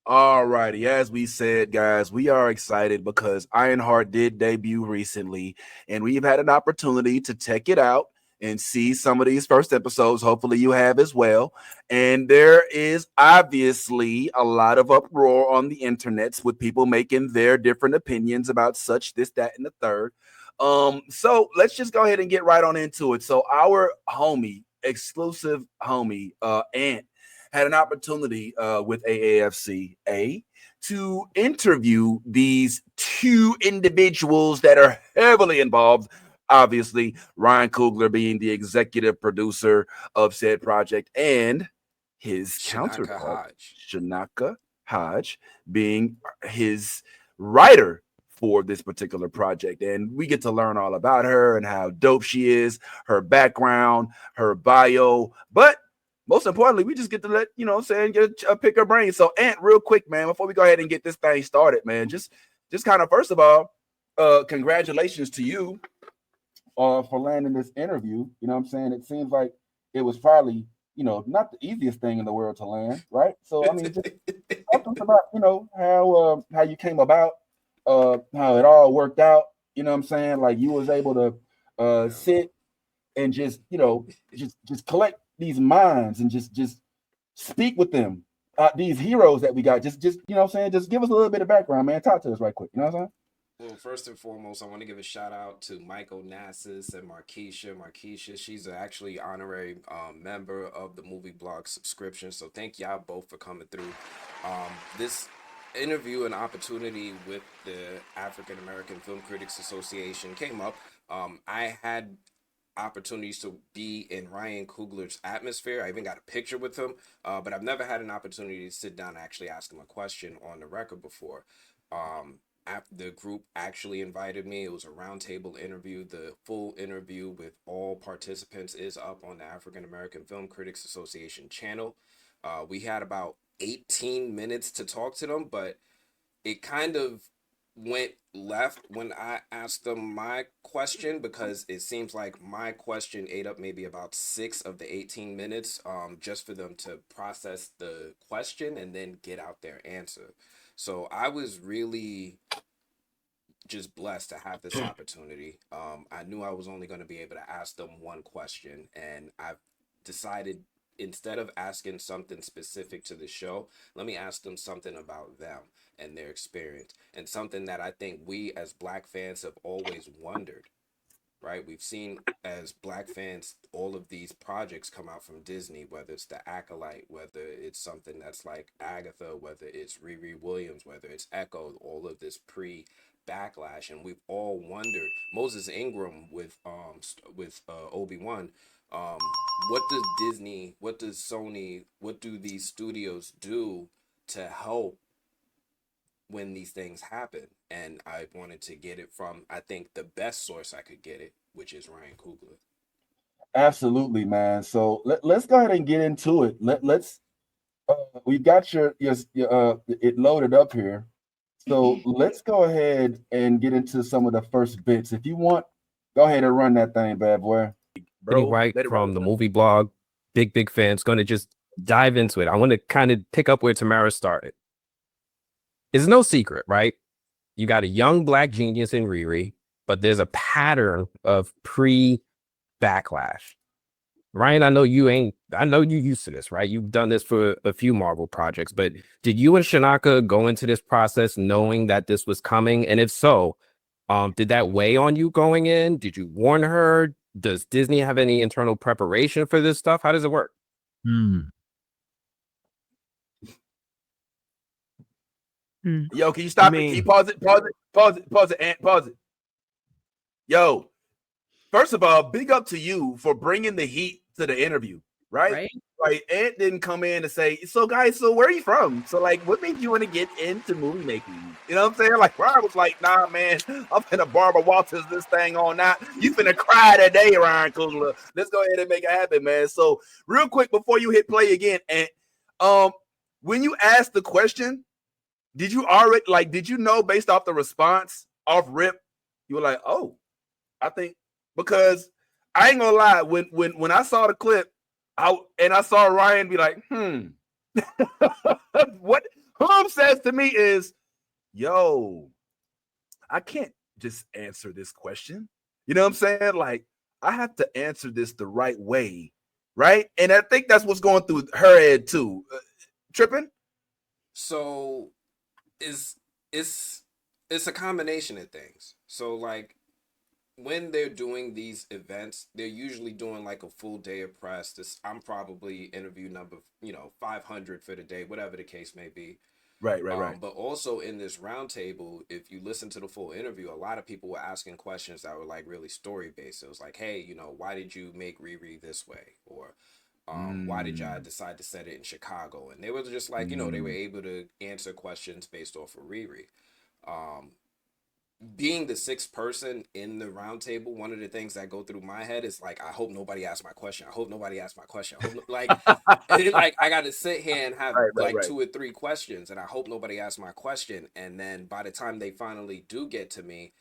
All righty. As we said, guys, we are excited because Ironheart did debut recently, and we've had an opportunity to check it out and see some of these first episodes. Hopefully, you have as well. And there is obviously a lot of uproar on the internets with people making their different opinions about such, this, that, and the third. So let's just go ahead and get right on into it. So our homie, exclusive homie, Ant had an opportunity with AAFC to interview these two individuals that are heavily involved. Obviously, Ryan Coogler being the executive producer of said project, and his Shanaka counterpart, Hodge. Shanaka Hodge, being his writer for this particular project. And we get to learn all about her and how dope she is, her background, her bio. But most importantly, we just get to let, get a pick her brain. So, Ant, real quick, man, before we go ahead and get this thing started, man, just kind of first of all, congratulations to you for landing this interview. You know what I'm saying? It seems like it was probably, not the easiest thing in the world to land, right? So, I mean, just talk to us about, how you came about, how it all worked out. You know what I'm saying? Like you was able to Yeah. sit and just, just collect these minds and just speak with them. These heroes that we got, just you know what I'm saying, just give us a little bit of background, man. Talk to us right quick. You know what I'm saying? Well, first and foremost, I want to give a shout out to Michael Nassis and Markeisha. Markeisha, she's actually honorary member of the movie blog subscription. So thank y'all both for coming through. This interview and opportunity with the African American Film Critics Association came up. I had opportunities to be in Ryan Coogler's atmosphere. I even got a picture with him, but I've never had an opportunity to sit down and actually ask him a question on the record before. After the group actually invited me, it was a roundtable interview. The full interview with all participants is up on the African American Film Critics Association channel. We had about 18 minutes to talk to them, but it kind of went left when I asked them my question because it seems like my question ate up maybe about 6 of the 18 minutes, just for them to process the question and then get out their answer. So I was really just blessed to have this opportunity. I knew I was only going to be able to ask them one question, and I've decided instead of asking something specific to the show, let me ask them something about them and their experience, and something that I think we as Black fans have always wondered. Right, we've seen as Black fans all of these projects come out from Disney, whether it's The Acolyte, whether it's something that's like Agatha, whether it's Riri Williams, whether it's Echo, all of this pre backlash, and we've all wondered. Moses Ingram with Obi-Wan, what does Disney, what does Sony, what do these studios do to help when these things happen? And I wanted to get it from, I think, the best source I could get it, which is Ryan Coogler. Absolutely, man. So let's go ahead and get into it. Let's we've got your it loaded up here. So let's go ahead and get into some of the first bits. If you want, go ahead and run that thing, bad boy. Bro, Let it roll. from the movie blog, big fans, going to just dive into it. I want to kind of pick up where Tamara started. It's no secret, right? You got a young Black genius in Riri, but there's a pattern of pre-backlash. Ryan, I know you used to this, right? You've done this for a few Marvel projects, but did you and Shanaka go into this process knowing that this was coming? And if so, did that weigh on you going in? Did you warn her? Does Disney have any internal preparation for this stuff? How does it work? Hmm. Yo, can you stop it? Can you pause it? Pause it. Yo, first of all, big up to you for bringing the heat to the interview, right? Like, Ant didn't come in and say, so guys, so where are you from? So, like, what made you want to get into movie making? You know what I'm saying? Like, Ryan was like, nah, man, I'm finna Barbara Walters this thing on now. You finna cry today, Ryan Coogler. Let's go ahead and make it happen, man. So, real quick, before you hit play again, Ant, when you asked the question, did you know based off the response off rip, you were like, oh, I think, because I ain't gonna lie, when I saw the clip, I saw Ryan be like, what Hum says to me is, yo, I can't just answer this question. You know what I'm saying? Like, I have to answer this the right way, right? And I think that's what's going through her head too. Tripping? So it's it's it's a combination of things. So like when they're doing these events, they're usually doing like a full day of press. I'm probably interview number 500 for the day, whatever the case may be. Right. But also in this roundtable, if you listen to the full interview, a lot of people were asking questions that were like really story based. It was like, hey, why did you make Riri this way? Or why did y'all decide to set it in Chicago? And they were just like, they were able to answer questions based off of Riri. Um, Being the sixth person in the roundtable, one of the things that go through my head is like, I hope nobody asks my question. I hope nobody asks my question. I hope like I got to sit here and have like Right. 2 or 3 questions, and I hope nobody asks my question. And then by the time they finally do get to me,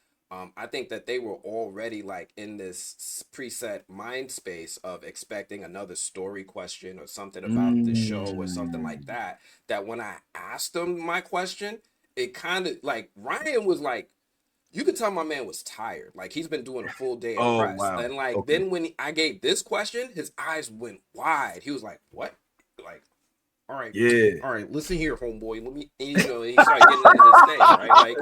I think that they were already like in this preset mind space of expecting another story question or something about the show or something like that. That when I asked them my question, it kind of like Ryan was like, you could tell my man was tired. Like he's been doing a full day of Oh press. wow. And like Okay. then when I gave this question, his eyes went wide. He was like, "What?" Like, Yeah. all right, listen here, homeboy. Let me, and, and he started getting into his thing, right?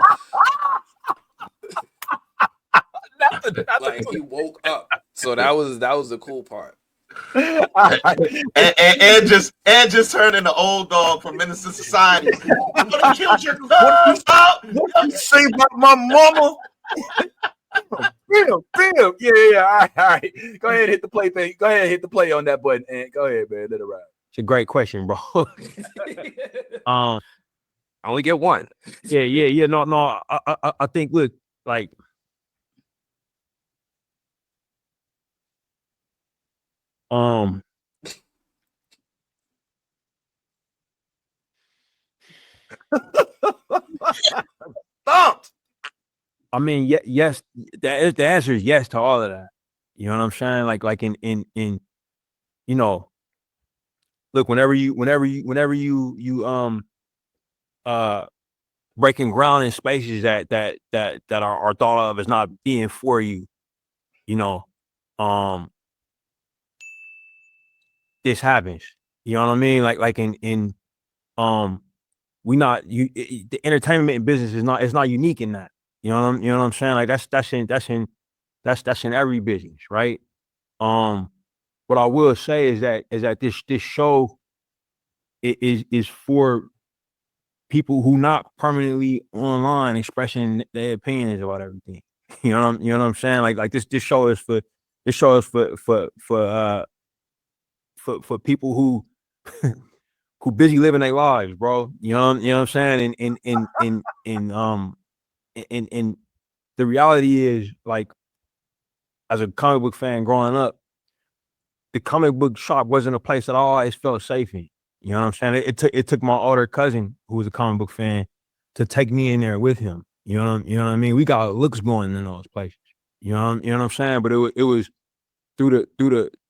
Like he woke up. So that was the cool part. And just turned into old dog from Menace to Society. I would have killed your cuz. What you say about my mama? Damn. Yeah. All right. Go ahead and hit the play thing. Go ahead and hit the play on that button. And go ahead, man. Let it ride. It's a great question, bro. I only get one. Yeah. No. I think, look, like, Thumped. I mean, yes. The answer is yes to all of that. You know what I'm saying? Like in look, whenever you breaking ground in spaces that are thought of as not being for you, you know, um, this happens. You know what I mean? Like in we not the entertainment business is not, it's not unique in that. You know what I'm saying? Like that's in every business, right? What I will say is that this show is for people who not permanently online expressing their opinions about everything. You know what I'm saying? Like this show is for, for people who who busy living their lives, bro. You know what I'm saying? And the reality is, like, as a comic book fan growing up, the comic book shop wasn't a place that I always felt safe in. You know what I'm saying? It took my older cousin, who was a comic book fan, to take me in there with him. You know what I mean? We got looks going in those places. You know what I'm saying? But it was through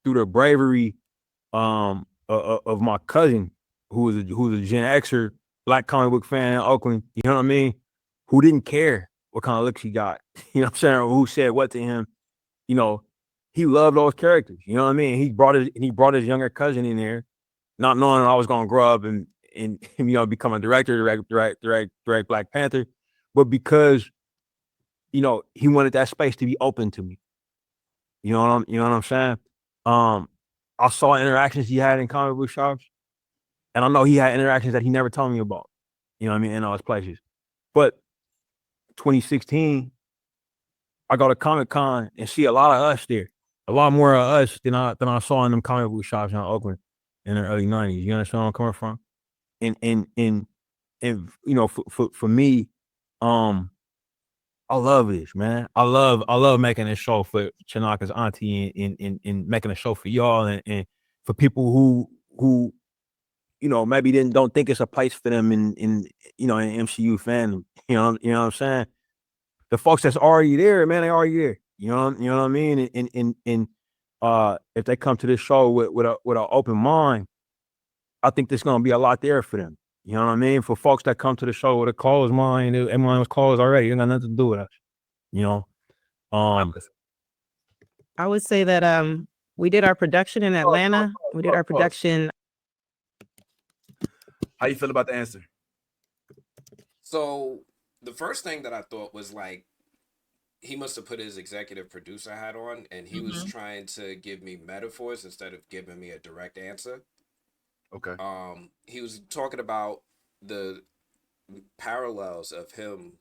the bravery of my cousin, who was a Gen Xer, black comic book fan in Oakland. You know what I mean? Who didn't care what kind of looks he got. You know what I'm saying? Or who said what to him. You know, he loved those characters. You know what I mean? He brought his younger cousin in there, not knowing I was gonna grow up and become a director, direct Black Panther, but because he wanted that space to be open to me. You know what I'm saying? Um, I saw interactions he had in comic book shops, and I know he had interactions that he never told me about. You know what I mean? In those places. But 2016, I go to Comic Con and see a lot of us there, a lot more of us than I saw in them comic book shops in Oakland in the early '90s. You understand where I'm coming from? And for me, um, I love this, man. I love making a show for Chanaka's auntie, and making a show for y'all, and for people who maybe don't think it's a place for them in MCU fandom. You know what I'm saying? The folks that's already there, man, they already there. You know what I mean? And if they come to this show with an open mind, I think there's gonna be a lot there for them. You know what I mean? For folks that come to the show with a closed mind, everyone was closed already. It ain't got nothing to do with us. You know? I would say that we did our production in Atlanta. We did our production. How you feel about the answer? So the first thing that I thought was like he must have put his executive producer hat on and he was trying to give me metaphors instead of giving me a direct answer. Okay. He was talking about the parallels of him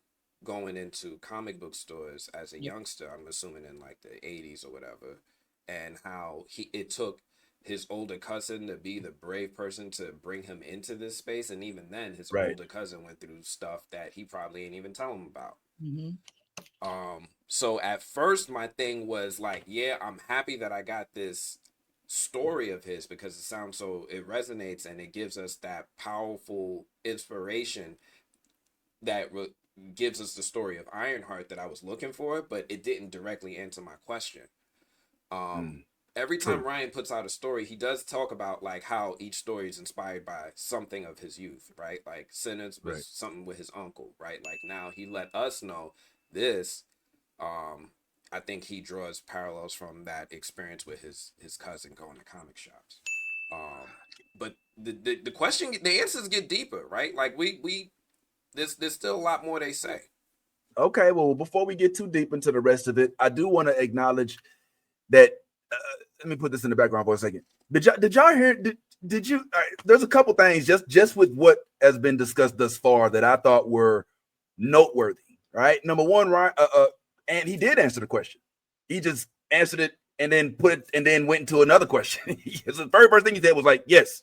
going into comic book stores as a youngster, I'm assuming in like the 80s or whatever, and how it took his older cousin to be the brave person to bring him into this space, and even then his older cousin went through stuff that he probably ain't even tell him about. So at first my thing was like, yeah, I'm happy that I got this story of his because it resonates and it gives us that powerful inspiration that gives us the story of Ironheart that I was looking for, but it didn't directly answer my question. Every time Ryan puts out a story, he does talk about like how each story is inspired by something of his youth, right? Like Sinners was something with his uncle, right? Like now he let us know this. I think he draws parallels from that experience with his cousin going to comic shops. But the question, the answers get deeper, right? Like there's still a lot more they say. Okay, well, before we get too deep into the rest of it, I do want to acknowledge that. Let me put this in the background for a second. Did y'all hear? Did you? There's a couple things just with what has been discussed thus far that I thought were noteworthy. Right, number one, Ryan, and he did answer the question. He just answered it and then went into another question. The very first thing he said was like, yes.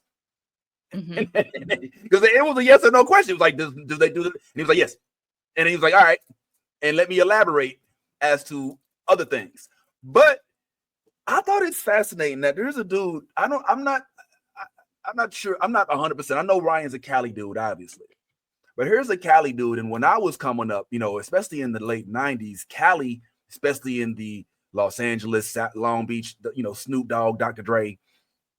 Because it was a yes or no question. It was like, do they do this? And he was like, yes. And he was like, all right. And let me elaborate as to other things. But I thought it's fascinating that there's a dude. I'm not sure. I'm not 100%. I know Ryan's a Cali dude, obviously. But here's a Cali dude. And when I was coming up, especially in the late 90s, Cali, especially in the Los Angeles, Long Beach, Snoop Dogg, Dr. Dre,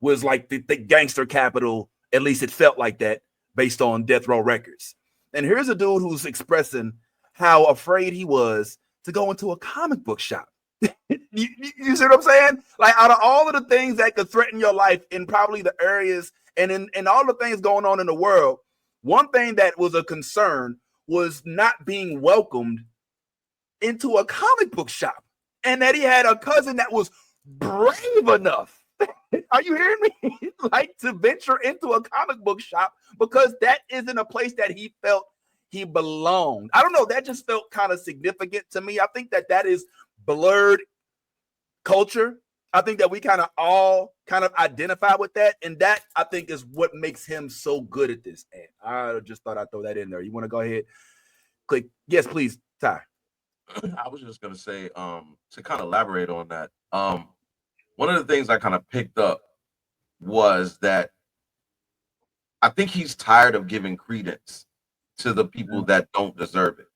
was like the gangster capital. At least it felt like that based on Death Row Records. And here's a dude who's expressing how afraid he was to go into a comic book shop. you see what I'm saying? Like out of all of the things that could threaten your life in probably the areas and in all the things going on in the world, one thing that was a concern was not being welcomed into a comic book shop. And that he had a cousin that was brave enough. Are you hearing me? Like to venture into a comic book shop because that isn't a place that he felt he belonged. I don't know. That just felt kind of significant to me. I think that is Blerd culture. I think that we kind of all kind of identify with that. And that I think is what makes him so good at this. And I just thought I'd throw that in there. You want to go ahead? Click. Yes, please, Ty. I was just gonna say, to kind of elaborate on that. One of the things I kind of picked up was that I think he's tired of giving credence to the people that don't deserve it.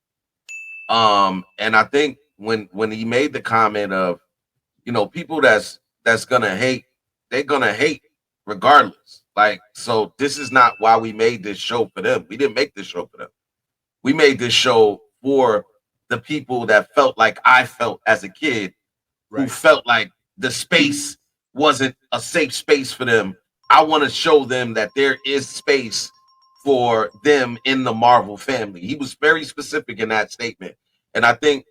And I think when he made the comment of, people that's gonna hate, they're gonna hate regardless. Like, so this is not why we made this show for them. We didn't make this show for them. We made this show for the people that felt like I felt as a kid, who felt like the space wasn't a safe space for them. I want to show them that there is space for them in the Marvel family. He was very specific in that statement. And I think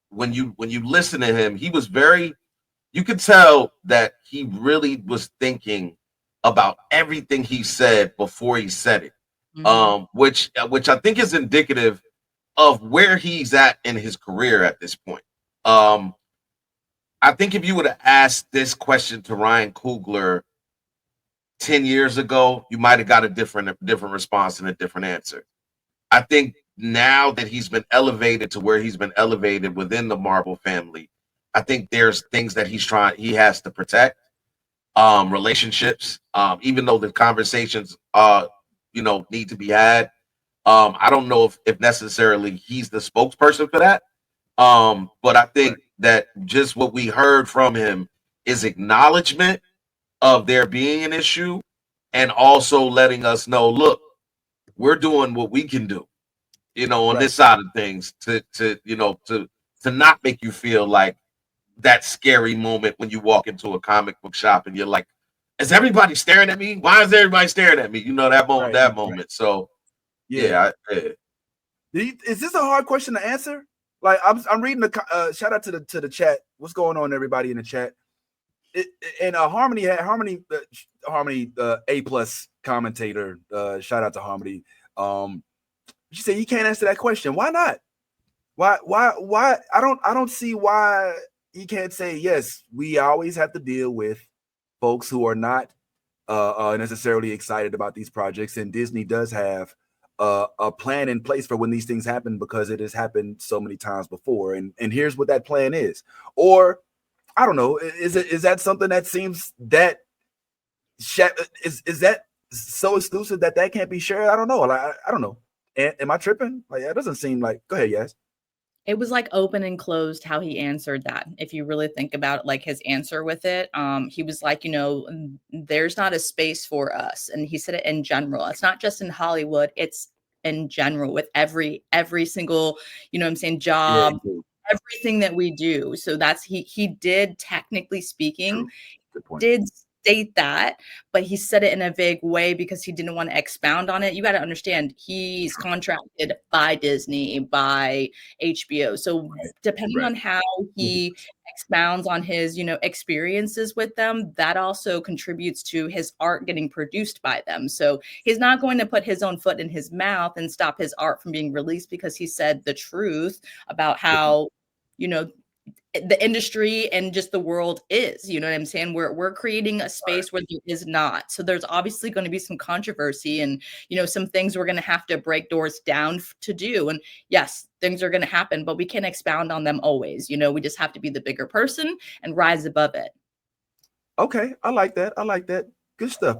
when you listen to him, he was you could tell that he really was thinking about everything he said before he said it. Which I think is indicative of where he's at in his career at this point. I think if you would have asked this question to Ryan Coogler 10 years ago, you might have got a different response and a different answer. I think now that he's been elevated to where he's been elevated within the Marvel family, I think there's things that he has to protect, relationships, even though the conversations need to be had. I don't know if necessarily he's the spokesperson for that. But I think that just what we heard from him is acknowledgement of there being an issue and also letting us know, look, we're doing what we can do, on Right. this side of things to not make you feel like that scary moment when you walk into a comic book shop and you're like, is everybody staring at me? Why is everybody staring at me? That moment, Right. moment. So Yeah. yeah. Is this a hard question to answer? Like I'm reading the shout out to the chat. What's going on, everybody in the chat? And Harmony A plus commentator. Shout out to Harmony. She said you can't answer that question. Why not? Why? I don't see why he can't say yes. We always have to deal with folks who are not necessarily excited about these projects, and Disney does have a plan in place for when these things happen because it has happened so many times before. And here's what that plan is. Or I don't know. Is that something that seems that is that so exclusive that can't be shared? I don't know. Like, I don't know. Am I tripping? Like, it doesn't seem like. Go ahead, yes. It was like open and closed how he answered that. If you really think about like his answer with it, he was like, there's not a space for us. And he said it in general. It's not just in Hollywood, it's in general with every single, job, everything that we do. So that's he did, technically speaking, did state that, but he said it in a vague way because he didn't want to expound on it. You got to understand, he's contracted by Disney, by HBO. So depending on how he expounds on his, experiences with them, that also contributes to his art getting produced by them. So he's not going to put his own foot in his mouth and stop his art from being released because he said the truth about how, the industry and just the world is, you know what I'm saying? We're creating a space where there is not. So there's obviously going to be some controversy and, some things we're going to have to break doors down to do. And yes, things are going to happen, but we can't expound on them always. We just have to be the bigger person and rise above it. Okay. I like that. Good stuff.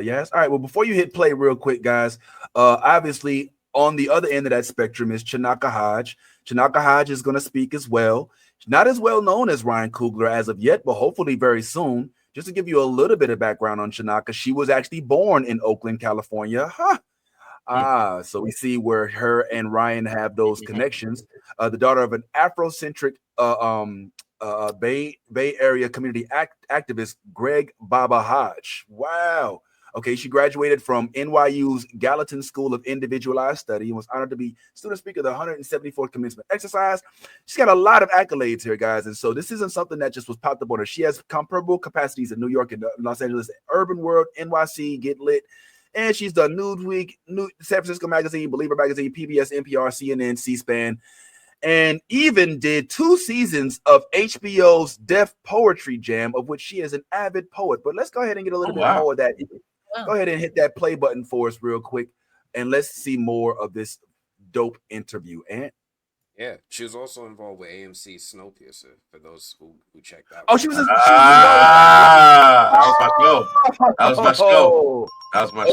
Yes. All right. Well, before you hit play real quick, guys, obviously on the other end of that spectrum is Chinaka Hodge. Chinaka Hodge is going to speak as well. Not as well known as Ryan Coogler as of yet, but hopefully very soon. Just to give you a little bit of background on Chinaka, she was actually born in Oakland, California. So we see where her and Ryan have those connections. The daughter of an Afrocentric Bay Area community activist, Greg Baba Hodge. Wow. Okay, she graduated from NYU's Gallatin School of Individualized Study and was honored to be student speaker of the 174th commencement exercise. She's got a lot of accolades here, guys. And so this isn't something that just was popped up on her. She has comparable capacities in New York and Los Angeles, Urban World, NYC, Get Lit. And she's done Newsweek, San Francisco Magazine, Believer Magazine, PBS, NPR, CNN, C-SPAN, and even did 2 seasons of HBO's Def Poetry Jam, of which she is an avid poet. But let's go ahead and get a little bit more of that. Go ahead and hit that play button for us real quick, and let's see more of this dope interview. And yeah, she was also involved with AMC Snowpiercer for those who checked out. Oh, she was. That was my show.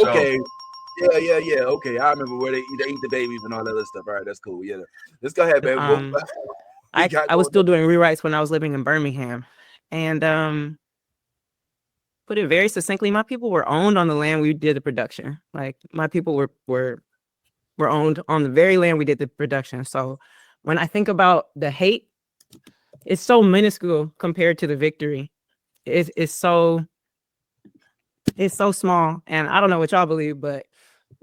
Okay. Yeah. Okay, I remember where they eat the babies and all that other stuff. All right, that's cool. Yeah, let's go ahead, man. I was still doing rewrites when I was living in Birmingham, and put it very succinctly, my people were owned on the land we did the production. Like my people were owned on the very land we did the production. So when I think about the hate, it's so minuscule compared to the victory. It's so small. And I don't know what y'all believe, but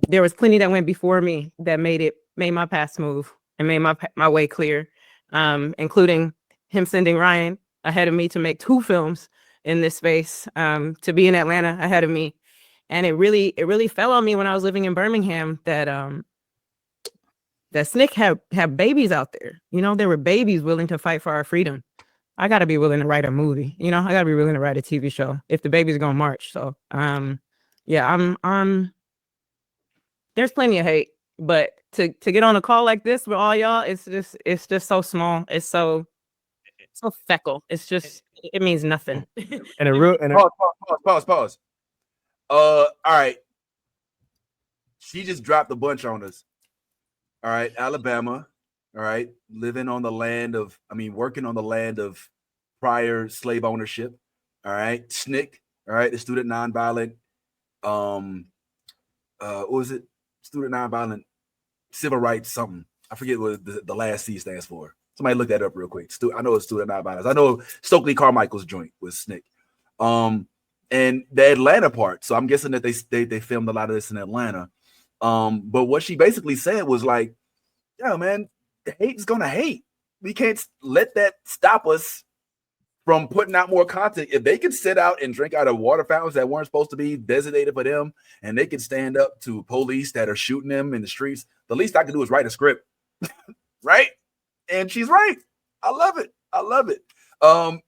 there was plenty that went before me that made my path smooth and made my way clear, including him sending Ryan ahead of me to make 2 films in this space, to be in Atlanta ahead of me. And it really fell on me when I was living in Birmingham that SNCC had babies out there. There were babies willing to fight for our freedom. I got to be willing to write a movie. I got to be willing to write a TV show if the baby's going to march. So, yeah, I'm there's plenty of hate, but to get on a call like this with all y'all, it's just so small. It's so feckle. It means nothing. And a real and Pause. All right. She just dropped a bunch on us. All right, Alabama. All right, working on the land of prior slave ownership. All right, SNCC. All right, the Student Nonviolent. What was it? student nonviolent civil rights something. I forget what the last C stands for. Somebody look that up real quick. I know it's student nonviolence. I know Stokely Carmichael's joint was SNCC. And the Atlanta part. So I'm guessing that they filmed a lot of this in Atlanta. But what she basically said was like, "Yeah, man, the hate is gonna hate. We can't let that stop us from putting out more content. If they could sit out and drink out of water fountains that weren't supposed to be designated for them, and they could stand up to police that are shooting them in the streets, the least I can do is write a script." Right? And she's right. I love it. I love it.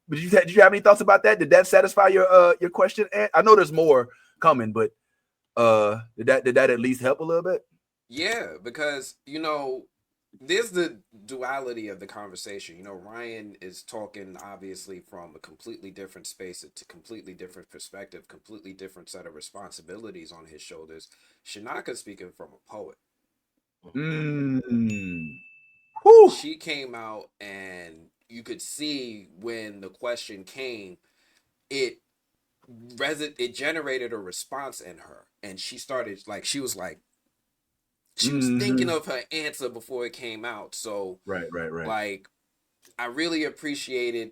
Did you have any thoughts about that? Did that satisfy your question? I know there's more coming, but did that at least help a little bit? Yeah, because there's the duality of the conversation. Ryan is talking obviously from a completely different space, a completely different perspective, completely different set of responsibilities on his shoulders. Shanaka speaking from a poet. She came out and you could see when the question came, it generated a response in her, and she started she was thinking of her answer before it came out. So right. Like, I really appreciated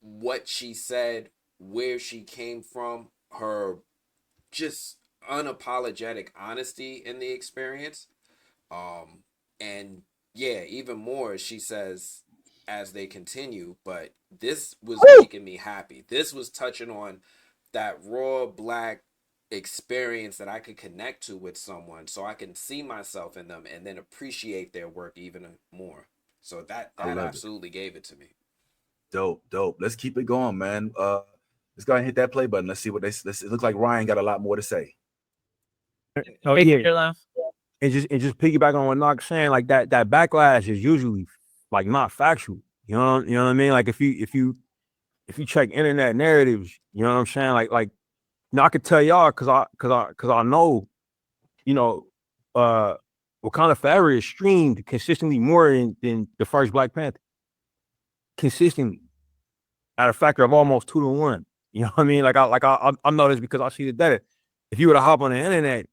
what she said, where she came from, her just unapologetic honesty in the experience. And yeah, even more, she says as they continue, but this was making me happy. This was touching on that raw Black experience that I could connect to with someone, so I can see myself in them and then appreciate their work even more. So that absolutely gave it to me. Dope. Let's keep it going, man. Let's go ahead and hit that play button. Let's see what it looks like Ryan got a lot more to say. Oh, yeah. And just piggyback on what Knock's saying, like that backlash is usually like not factual. You know what I mean? Like if you check internet narratives, you know what I'm saying? Like I could tell y'all cause I know, Wakanda Forever is streamed consistently more than the first Black Panther. Consistently. At a factor of almost 2-1. You know what I mean? I know this because I see the data. If you were to hop on the internet,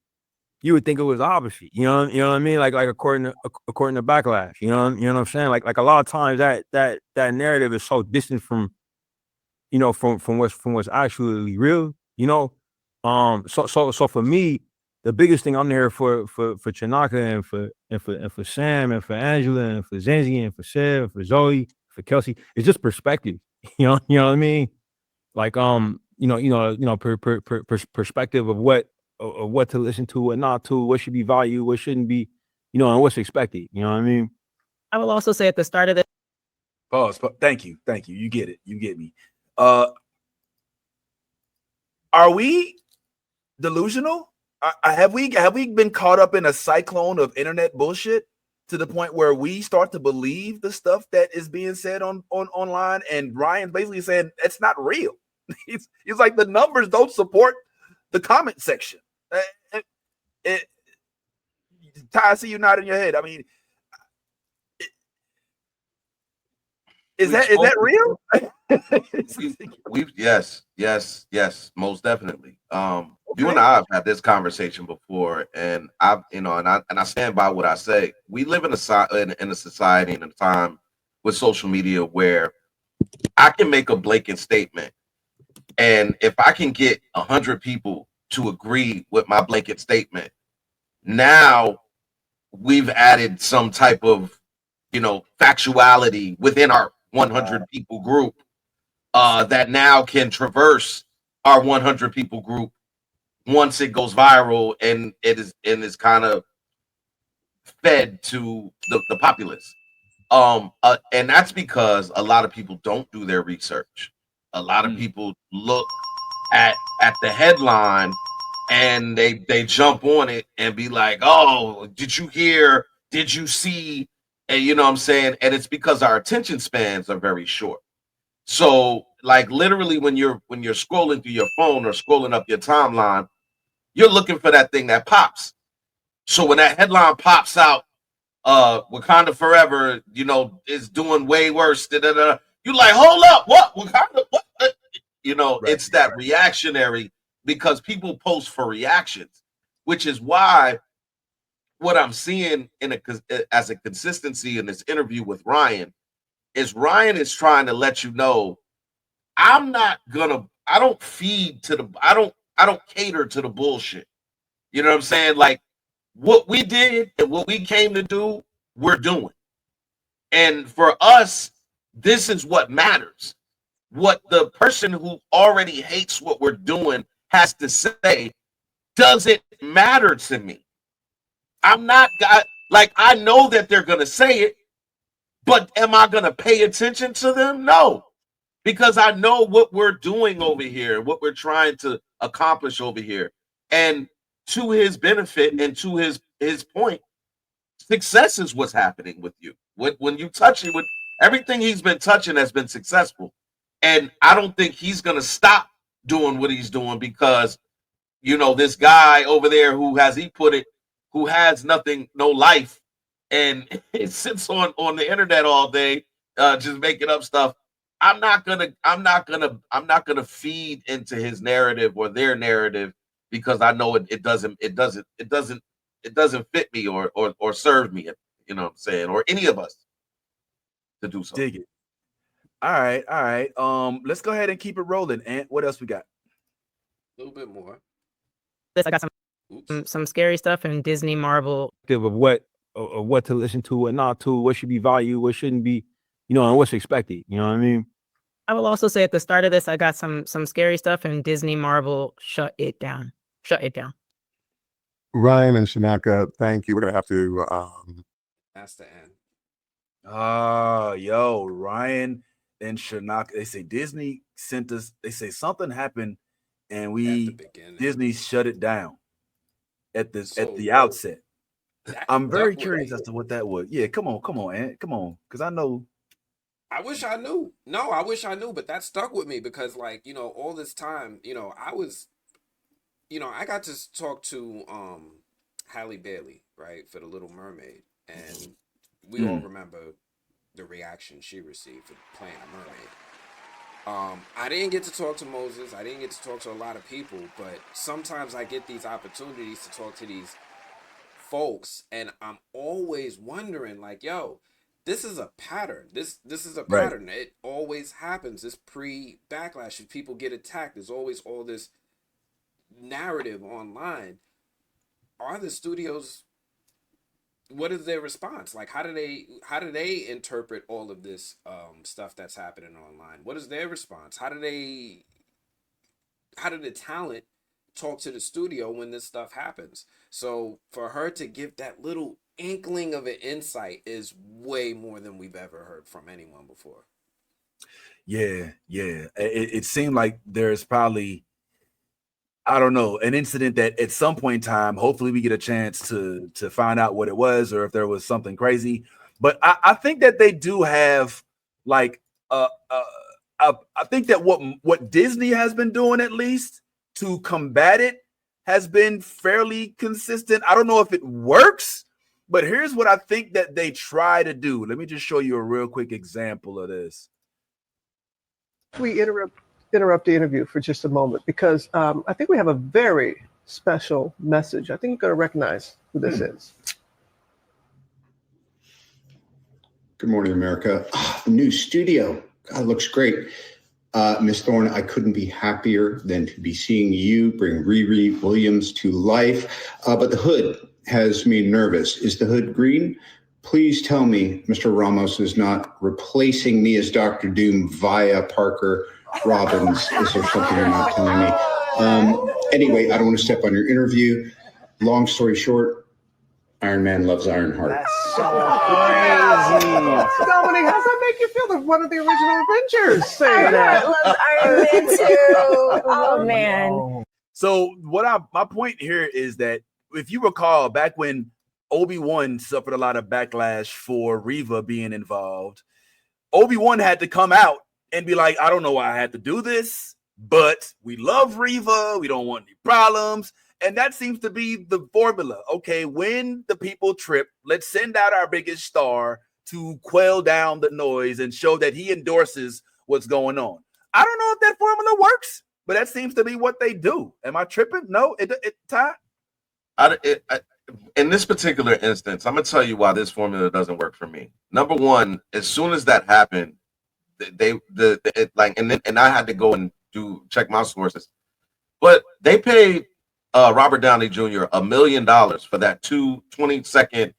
you would think it was the opposite. You know what I mean? Like according to backlash. You know what I'm saying? Like a lot of times that narrative is so distant from what's actually real. So for me, the biggest thing I'm here for Chanaka and for Sam and for Angela and for Zenzi and for Sev and for Zoe, for Kelsey, it's just perspective. You know what I mean? Like perspective of what to listen to, what not to, what should be valued, what shouldn't be, and what's expected. You know what I mean? I will also say at the start of the Pause. Thank you. You get it. You get me. Are we delusional? Have we been caught up in a cyclone of internet bullshit to the point where we start to believe the stuff that is being said on online? And Ryan's basically saying it's not real. He's like, the numbers don't support the comment section. Ty, I see you nodding your head. I mean, is that real? Yes, most definitely. You and I have had this conversation before, and I stand by what I say. We live in a society and a time with social media where I can make a blatant statement, and if I can get 100 people to agree with my blanket statement, now we've added some type of factuality within our 100 people group that now can traverse our 100 people group once it goes viral and it is kind of fed to the populace. And that's because a lot of people don't do their research. A lot of people look at the headline and they jump on it and be like, "Oh, did you hear? Did you see?" And you know what I'm saying? And it's because our attention spans are very short. So, like, literally when you're scrolling through your phone or scrolling up your timeline, you're looking for that thing that pops. So when that headline pops out, Wakanda Forever, is doing way worse. You're like, hold up, what? Wakanda? What? Right, it's that reactionary, because people post for reactions, which is why what I'm seeing as a consistency in this interview with Ryan is Ryan is trying to let you know I don't cater to the bullshit. You know what I'm saying? Like what we did and what we came to do, we're doing. And for us, this is what matters. What the person who already hates what we're doing has to say doesn't matter to me. I'm not like I know that they're gonna say it, but am I gonna pay attention to them? No, because I know what we're doing over here, what we're trying to accomplish over here. And to his benefit and to his point, success is what's happening with you. When you touch it with everything he's been touching has been successful. And I don't think he's gonna stop doing what he's doing because this guy over there who has nothing, no life, and it sits on the internet all day, just making up stuff. I'm not gonna feed into his narrative or their narrative because I know it doesn't fit me or serve me. You know what I'm saying, or any of us to do so. Dig it. All right. Let's go ahead and keep it rolling. And what else we got? A little bit more. I got some scary stuff in Disney Marvel. Of what to listen to, what not to, what should be valued, what shouldn't be, and what's expected. You know what I mean? I will also say at the start of this, I got some scary stuff in Disney Marvel. Shut it down. Ryan and Shanaka, thank you. We're gonna have to. That's the end. Ryan and Shanaka. They say Disney sent us. They say something happened, and Disney shut it down at the outset. I'm very curious as to what that was. Yeah, come on, Ant, come on, because I know. I wish I knew. No, I wish I knew, but that stuck with me because, all this time, I was, I got to talk to Halle Bailey, right, for The Little Mermaid, and we all remember the reaction she received for playing a mermaid. I didn't get to talk to Moses. I didn't get to talk to a lot of people, but sometimes I get these opportunities to talk to these folks, and I'm always wondering, like, yo, this is a pattern. This is a pattern. Right. It always happens. This pre-backlash, if people get attacked, there's always all this narrative online. Are the studios, what is their response? Like, how do they interpret all of this stuff that's happening online? What is their response? How do the talent talk to the studio when this stuff happens? So for her to give that little inkling of an insight is way more than we've ever heard from anyone before. Yeah. It seemed like there's probably, I don't know, an incident that at some point in time, hopefully we get a chance to find out what it was or if there was something crazy. But I think that they do have like I think that what Disney has been doing, at least to combat it, has been fairly consistent. I don't know if it works, but here's what I think that they try to do. Let me just show you a real quick example of this. We interrupt the interview for just a moment because I think we have a very special message. I think you're going to recognize who this is. Good morning, America. New studio. God, looks great. Miss Thorne, I couldn't be happier than to be seeing you bring Riri Williams to life. But the hood has me nervous. Is the hood green? Please tell me Mr. Ramos is not replacing me as Dr. Doom via Parker Robbins. Is there something you're not telling me? Anyway, I don't want to step on your interview. Long story short, Iron Man loves Ironheart. That's so crazy. Dominic, how does that make you feel that one of the original Avengers saying that? Loves Iron Man too. Oh man. So my point here is that if you recall back when Obi-Wan suffered a lot of backlash for Reva being involved, Obi-Wan had to come out and be like, I don't know why I had to do this, but we love Reva. We don't want any problems. And that seems to be the formula. Okay, when the people trip, let's send out our biggest star to quell down the noise and show that he endorses what's going on. I don't know if that formula works, but that seems to be what they do. Am I tripping? No, Ty? in this particular instance, I'm gonna tell you why this formula doesn't work for me. Number one, as soon as that happened, and I had to go and check my sources, but they paid Robert Downey Jr. $1 million for that 20-second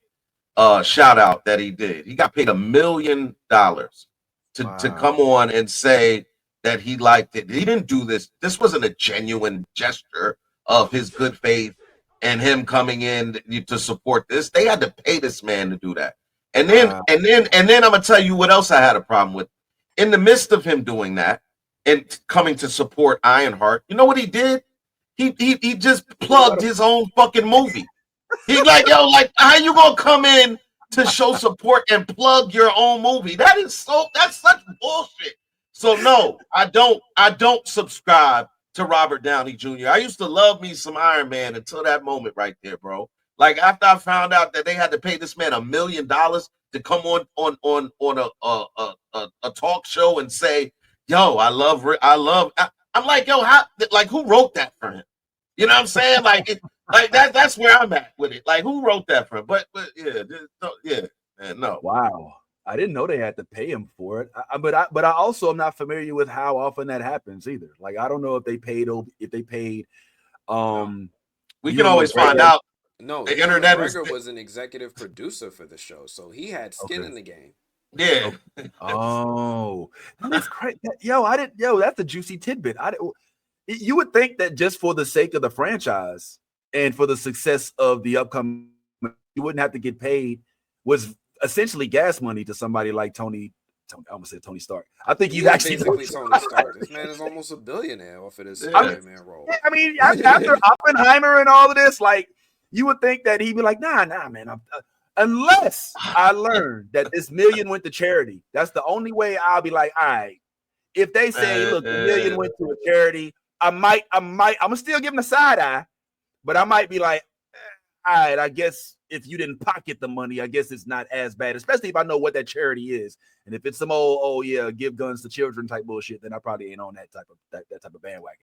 shout out that he did. He got paid $1 million to come on and say that he liked it. He didn't do this. This wasn't a genuine gesture of his good faith and him coming in to support this. They had to pay this man to do that. And then I'm gonna tell you what else I had a problem with. In the midst of him doing that and coming to support Ironheart, you know what he did? He just plugged his own fucking movie. He's like, yo, like, how you gonna come in to show support and plug your own movie? That's such bullshit. So no, I don't subscribe to Robert Downey Jr. I used to love me some Iron Man until that moment right there, bro. Like after I found out that they had to pay this man $1 million to come on a talk show and say, yo, I'm like, yo, who wrote that for him? You know what I'm saying? Like that's where I'm at with it. Like, who wrote that for him? But yeah, man, no. Wow, I didn't know they had to pay him for it. But I also am not familiar with how often that happens either. Like, I don't know if they paid. We can always find out. No, the internet was an executive producer for the show, so he had skin in the game. Yeah. Oh, that's crazy. That's a juicy tidbit. You would think that just for the sake of the franchise and for the success of the upcoming, you wouldn't have to get paid. Was essentially gas money to somebody like Tony. I almost said Tony Stark. I think he's actually basically Tony Stark. This man is almost a billionaire off of this Spider-Man role. I mean, after Oppenheimer and all of this, like, you would think that he'd be like, nah, man. Unless I learned that this $1 million went to charity. That's the only way I'll be like, all right. If they say, look, $1 million went to a charity, I'm gonna still give him a side eye, but I might be like, all right, I guess if you didn't pocket the money, I guess it's not as bad, especially if I know what that charity is. And if it's some old, give guns to children type bullshit, then I probably ain't on that type of bandwagon.